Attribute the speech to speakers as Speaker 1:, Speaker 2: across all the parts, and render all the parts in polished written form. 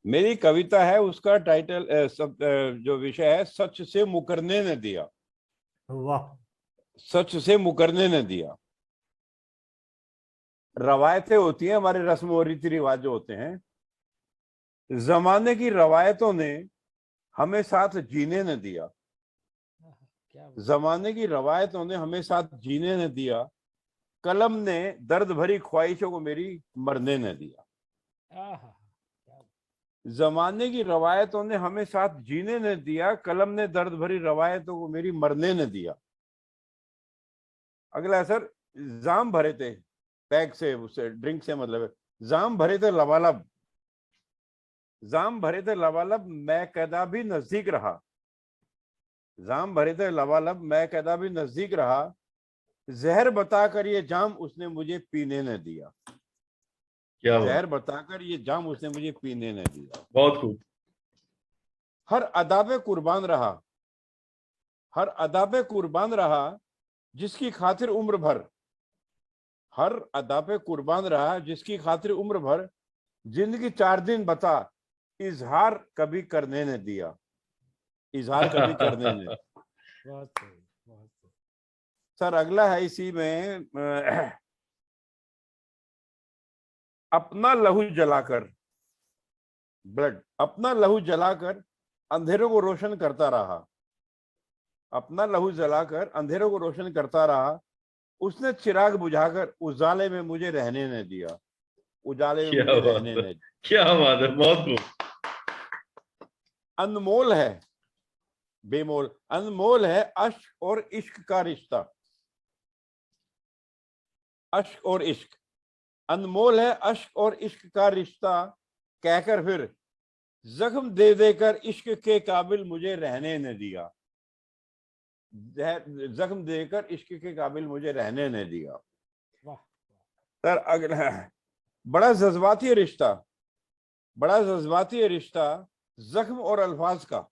Speaker 1: मेरी कविता है, उसका टाइटल जो विषय है, सच से मुकरने न दिया।
Speaker 2: वाह।
Speaker 1: सच से मुकरने न दिया। रवायतें होती हैं हमारे, रस्म और रीति रिवाज जो होते हैं, जमाने की रवायतों ने हमें साथ जीने न दिया। जमाने की रवायतों ने हमें साथ जीने न दिया, कलम ने दर्द भरी ख्वाहिशों को मेरी मरने न दिया। जमाने की रवायतों ने हमें साथ जीने न दिया, कलम ने दर्द भरी रवायतों को मेरी मरने न दिया। अगला सर, जाम भरे थे पैक से, उससे ड्रिंक से मतलब है, जाम भरे थे लबालब, जाम भरे थे लबालब, मैं कैदा भी नजदीक रहा। जाम भरे थे लबालब, मैं कैदा भी नजदीक रहा, जहर बताकर ये जाम उसने मुझे पीने न दिया।
Speaker 3: क्या बात,
Speaker 1: जहर बताकर ये जाम उसने मुझे पीने न दिया।
Speaker 3: बहुत खूब।
Speaker 1: हर अदा पे कुर्बान रहा, हर अदा पे कुर्बान रहा, जिसकी खातिर उम्र भर, हर अदा पे कुर्बान रहा, जिसकी खातिर उम्र भर, जिंदगी 4 दिन बता, इजहार कभी करने न दिया। इजहार कभी करने न।
Speaker 2: बहुत सही, बहुत सही।
Speaker 1: सर अगला है इसी में, अपना लहू जलाकर, ब्लड, अपना लहू जलाकर अंधेरों को रोशन करता रहा। अपना लहू जलाकर अंधेरों को रोशन करता रहा, उसने चिराग बुझाकर उजाले में मुझे रहने न दिया। उजाले में
Speaker 3: क्या
Speaker 1: मुझे
Speaker 3: बात
Speaker 1: रहने
Speaker 3: है,
Speaker 1: न दिया।
Speaker 3: क्या बात है, बहुत खूब।
Speaker 1: अनमोल है, बेमोल, अनमोल है अश्क और इश्क का रिश्ता। अश्क और इश्क, अनमोल है अश्क और इश्क का रिश्ता, कहकर फिर जख्म दे देकर इश्क के काबिल मुझे रहने न दिया। जख्म देकर इश्क के काबिल मुझे रहने न दिया। सर अगला, बड़ा जज्बाती रिश्ता, बड़ा जज्बाती रिश्ता, जख्म और अल्फाज का,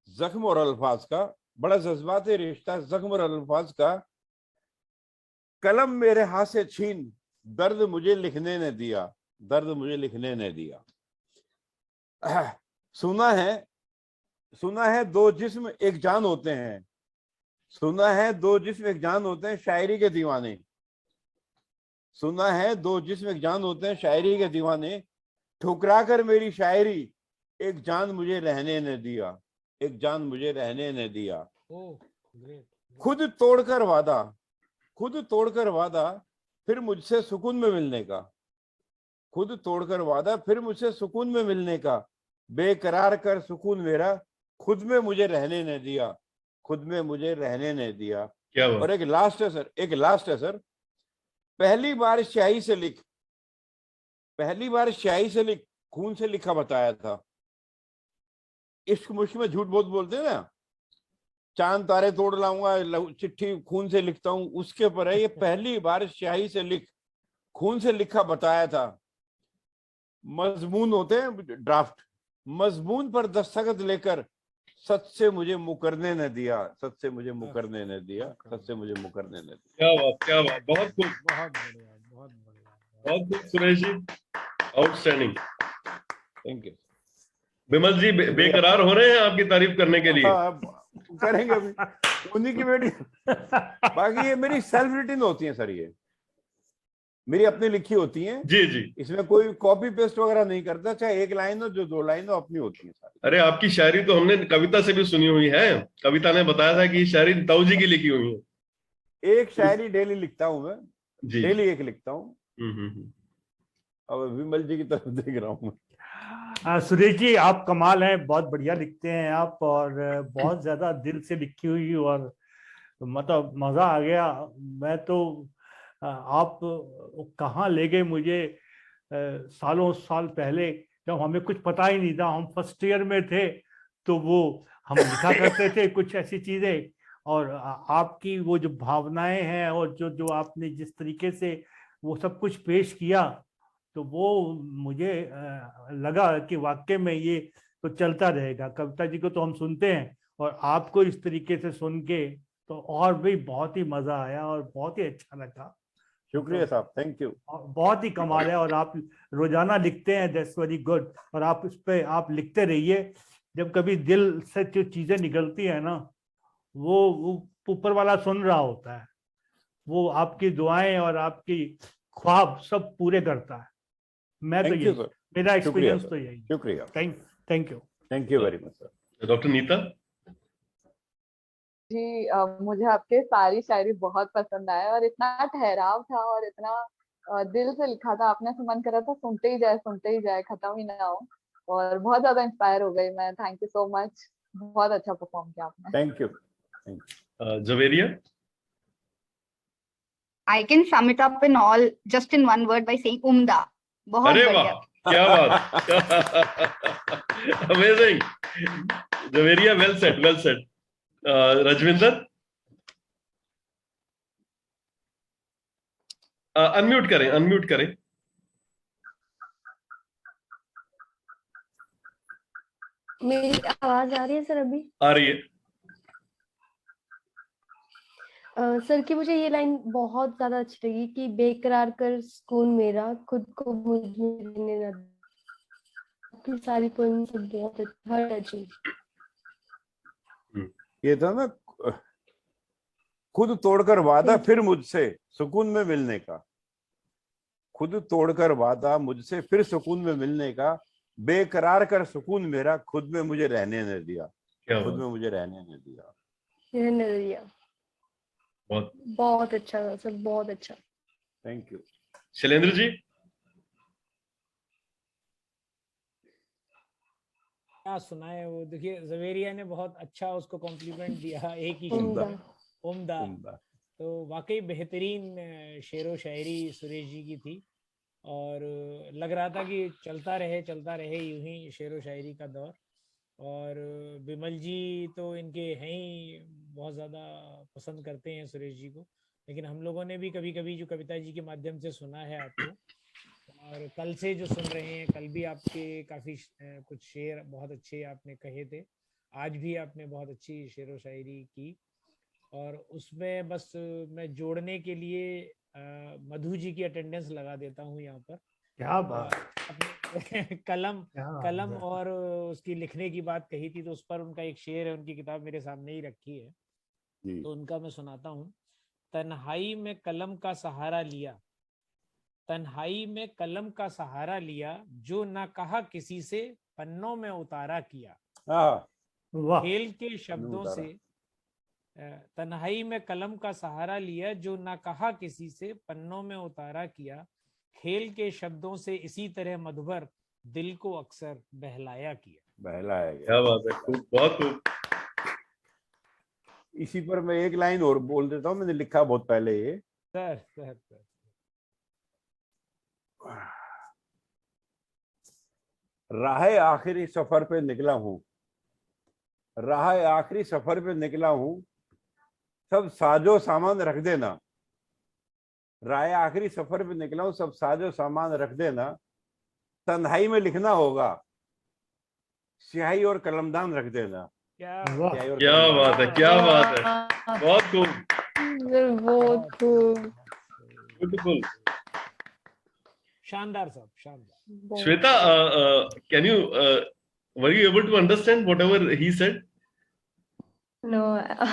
Speaker 1: जख्म और अल्फाज का, बड़ा जज्बाती रिश्ता, जख्म और अल्फाज का, कलम मेरे हाथ से छीन दर्द मुझे लिखने न दिया। दर्द मुझे लिखने न दिया। सुना है, सुना है दो जिस्म एक जान होते हैं, सुना है दो जिस्म एक जान होते हैं, शायरी के दीवाने। सुना है दो जिस्म एक जान होते हैं, शायरी के दीवाने, ठुकरा कर मेरी शायरी एक जान मुझे रहने न दिया। एक जान मुझे रहने न दिया। खुद तोड़कर वादा, खुद तोड़कर वादा, फिर मुझसे सुकून में मिलने का। खुद तोड़कर वादा, फिर मुझसे सुकून में मिलने का, बेकरार कर सुकून मेरा, खुद में मुझे रहने न दिया। खुद में मुझे रहने न दिया।
Speaker 3: क्या बात।
Speaker 1: और एक लास्ट है सर, एक लास्ट है सर, पहली बार स्याही से लिख, पहली बार स्याही से लिख, खून से लिखा बताया था। इश्क मुश्क में झूठ बहुत बोलते हैं ना, चांद तारे तोड़ लाऊंगा, चिट्ठी खून से लिखता हूं, उसके ऊपर है ये, पहली बार स्याही से लिख, खून से लिखा बताया था। मजमून होते हैं ड्राफ्ट, मजमून पर दस्तखत लेकर सच से मुझे मुकरने न दिया। सच से मुझे मुकरने न दिया। सच से मुझे मुकरने न दिया।
Speaker 3: क्या बात, क्या बात, बहुत खूब,
Speaker 2: बहुत बढ़िया, बहुत बढ़िया,
Speaker 3: बहुत खूब Suresh ji, outstanding.
Speaker 1: Thank you.
Speaker 3: Vimal ji बेकरार हो रहे हैं आपकी तारीफ करने के लिए।
Speaker 1: करेंगे अभी, उन्हीं की बेटी। बाकी ये मेरी सेल्फ रिटन होती है सर, ये मेरी अपनी लिखी होती हैं।
Speaker 3: जी जी।
Speaker 1: इसमें कोई कॉपी पेस्ट वगैरह नहीं करता, चाहे एक लाइन हो, जो 2 लाइन हो, अपनी होती है सारी।
Speaker 3: अरे आपकी शायरी तो हमने कविता से भी सुनी हुई है। कविता ने बताया था कि ये शायरी ताऊ जी की लिखी हुई है।
Speaker 1: एक शायरी डेली लिखता हूं मैं,
Speaker 3: जी।
Speaker 1: डेली एक लिखता हूँ।
Speaker 3: हम्म।
Speaker 1: अब विमल जी की तरफ देख रहा हूँ।
Speaker 2: सुरेश जी आप कमाल हैं, बहुत बढ़िया लिखते हैं आप, और बहुत ज्यादा दिल से लिखी हुई, और मतलब मजा आ गया। मैं तो आप कहाँ ले गए मुझे, सालों साल पहले, जब हमें कुछ पता ही नहीं था, हम फर्स्ट ईयर में थे, तो वो हम लिखा करते थे कुछ ऐसी चीजें, और आपकी वो जो भावनाएं हैं, और जो जो आपने जिस तरीके से वो सब कुछ पेश किया, तो वो मुझे लगा कि वाकई में ये तो चलता रहेगा। कविता जी को तो हम सुनते हैं, और आपको इस तरीके से सुन के तो और भी बहुत ही मजा आया और बहुत ही अच्छा लगा।
Speaker 1: शुक्रिया साहब, थैंक यू।
Speaker 2: बहुत ही कमाल है। और आप रोजाना लिखते हैं, दैट्स वेरी गुड। और आप इस पे आप लिखते रहिए। जब कभी दिल से जो चीजें निकलती है ना, वो ऊपर वाला सुन रहा होता है, वो आपकी दुआएं और आपकी ख्वाब सब पूरे करता है। मैं तो
Speaker 1: थैंक यू
Speaker 2: यही,
Speaker 1: सर,
Speaker 2: मेरा
Speaker 1: शुक्रिया
Speaker 2: एक्सपीरियंस
Speaker 1: सर,
Speaker 2: तो यही।
Speaker 1: शुक्रिया,
Speaker 2: thank you.
Speaker 1: Thank you very much sir.
Speaker 3: Doctor Neeta.
Speaker 4: जी मुझे आपके सारी शायरी बहुत पसंद आया, और इतना ठहराव था और इतना दिल से लिखा था आपने, तो मन कर रहा था सुनते ही जाए, खत्म ही ना हो। और बहुत ज्यादा इंस्पायर हो गई मैं। थैंक यू सो मच, बहुत अच्छा परफॉर्म किया आपने।
Speaker 1: Thank you.
Speaker 3: Javeria.
Speaker 5: I can sum it up in all just in one word by saying umda. बहुत
Speaker 3: अरे
Speaker 5: बढ़िया।
Speaker 3: वाह, क्या बात, amazing. Javeria, well said, well said. Rajvinder, unmute करें, अनम्यूट करें।
Speaker 6: मेरी आवाज आ रही है सर अभी?
Speaker 3: आ रही है।
Speaker 6: सर की मुझे ये लाइन बहुत ज्यादा अच्छी लगी कि बेकरार कर सुकून मेरा, खुद को मुझ में रहने न दे। आपकी सारी पोएम सब बहुत हर अच्छी।
Speaker 1: ये था ना, खुद तोड़कर वादा
Speaker 6: Thank
Speaker 1: फिर मुझसे सुकून में मिलने का, खुद तोड़कर वादा मुझसे फिर सुकून में मिलने का, बेकरार कर सुकून मेरा, खुद में मुझे रहने न दिया,
Speaker 3: क्या
Speaker 1: खुद
Speaker 3: बात,
Speaker 1: में मुझे रहने न दिया।
Speaker 6: ये नजरिया
Speaker 3: बहुत।
Speaker 6: बहुत अच्छा था सर, बहुत अच्छा।
Speaker 1: Thank you.
Speaker 3: शैलेंद्र जी।
Speaker 7: क्या सुनाए वो, देखिए जवेरिया ने बहुत अच्छा उसको कॉम्प्लीमेंट दिया, एक ही
Speaker 6: उम्दा।
Speaker 7: उम्दा।
Speaker 1: उम्दा।
Speaker 7: तो वाकई बेहतरीन शेरो शायरी सुरेश जी की थी, और लग रहा था कि चलता रहे यूं ही शेरो शायरी का दौर। और बिमल जी तो इनके हैं ही, बहुत ज़्यादा पसंद करते हैं सुरेश जी को। लेकिन हम लोगों ने भी कभी कभी जो कविता जी के माध्यम से सुना है आपको, और कल से जो सुन रहे हैं, कल भी आपके काफ़ी कुछ शेर बहुत अच्छे आपने कहे थे, आज भी आपने बहुत अच्छी शेरो शायरी की। और उसमें बस मैं जोड़ने के लिए मधु जी की अटेंडेंस लगा देता हूँ यहाँ पर।
Speaker 2: क्या बात,
Speaker 7: अपने कलम और उसकी लिखने की बात कही थी, तो उस पर उनका एक शेर है, उनकी किताब मेरे सामने ही रखी है, तो उनका मैं सुनाता हूँ। तन्हाई में कलम का सहारा लिया, तन्हाई में कलम का सहारा लिया, जो ना कहा किसी से पन्नों में उतारा किया।
Speaker 2: वाह।
Speaker 7: खेल के शब्दों से, तन्हाई में कलम का सहारा लिया, जो ना कहा किसी से पन्नों में उतारा किया। खेल के शब्दों से इसी तरह मधुबर दिल को अक्सर बहलाया किया।
Speaker 1: बहलाया गया।
Speaker 3: क्या बात है, खूब, बहुत खूब।
Speaker 1: इसी पर मैं एक लाइन और बोल देता हूँ, मैंने लिखा बहुत पहले ये।
Speaker 7: सर
Speaker 1: राह आखिरी सफर पे निकला हूँ, राह आखिरी सफर पे निकला हूँ, सब साजो सामान रख देना। राह आखिरी सफर पे निकला हूँ, सब साजो सामान रख देना। तन्हाई में लिखना होगा, स्याही और कलमदान रख देना।
Speaker 7: क्या
Speaker 1: स्याही और
Speaker 3: क्या
Speaker 1: कलमदान।
Speaker 3: बात है, क्या बात है, बहुत खूब,
Speaker 6: बहुत खूब।
Speaker 3: ब्यूटीफुल।
Speaker 7: शानदार साहब, शानदार।
Speaker 3: Shweta, can you were you able to understand whatever he said?
Speaker 8: No,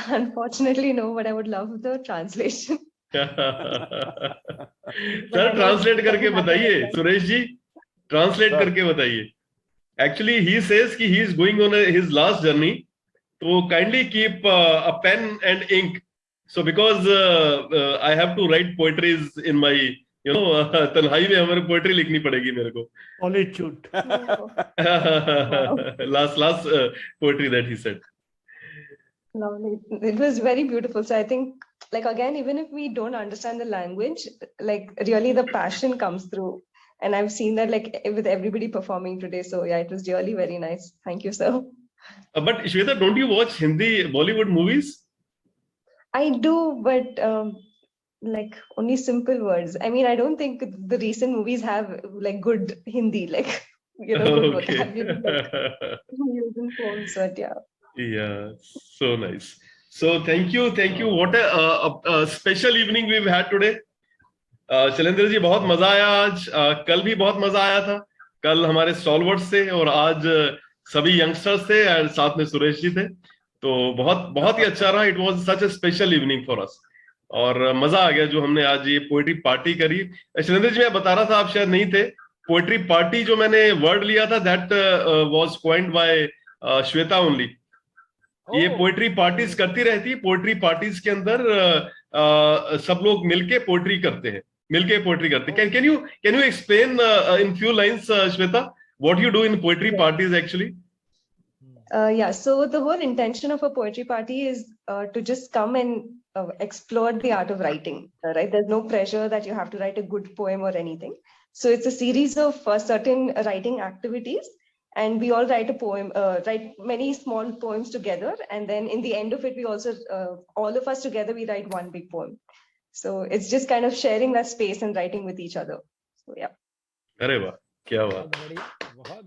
Speaker 8: unfortunately no, but I would love the translation.
Speaker 3: Sir translate करके बताइए, सुरेश जी ट्रांसलेट
Speaker 1: Sir.
Speaker 3: करके बताइए। एक्चुअली ही सेज कि he is going on his last journey, तो kindly keep a pen and ink, so because I have to write poetries in my, you know, तन्हाई में हमारे poetry लिखनी पड़ेगी मेरे को।
Speaker 2: Solitude.
Speaker 3: last poetry that he said.
Speaker 8: Lovely. It was very beautiful. So I think, like, again, even if we don't understand the language, like really the passion comes through. And I've seen that like with everybody performing today. So yeah, it was really very nice. Thank you, sir.
Speaker 3: But Shweta, don't you watch Hindi Bollywood movies?
Speaker 8: I do, but like only simple words. I mean, I don't think the recent movies have like good Hindi, like, you know, good vocabulary like using phones, but yeah.
Speaker 3: Yeah, so nice. So thank you. What a special evening we've had today. Shailendra ji बहुत मजा आया आज। कल भी बहुत मजा आया था। कल हमारे सॉल्वर्स थे और आज सभी यंगस्टर्स थे और साथ में सुरेश जी थे। तो बहुत बहुत ही अच्छा रहा। It was such A special evening for us और मजा आ गया जो हमने आज ये पोएट्री पार्टी करी। शैलेंद्र जी मैं बता रहा था, आप शायद नहीं थे। पोएट्री पार्टी जो मैंने वर्ड लिया था that was coined bye Shweta only. ये
Speaker 7: ओह,
Speaker 3: पोएट्री पार्टीज करती रहती है। पोएट्री पार्टीज के अंदर सब लोग मिलके पोएट्री करते हैं, मिलके पोएट्री करते हैं। Can you explain in few lines Shweta what you do in poetry parties actually?
Speaker 8: Yeah, so the whole intention of a poetry party is to just come and explore the art of writing, right? There's no pressure that you have to write a good poem or anything. So it's a series of certain writing activities, and we all write a poem, write many small poems together, and then in the end of it, we also, all of us together, we write one big poem. So it's just kind of sharing that space and writing with each other. So yeah.
Speaker 3: अरे वाह, क्या बात।
Speaker 7: बहुत बढ़िया, बहुत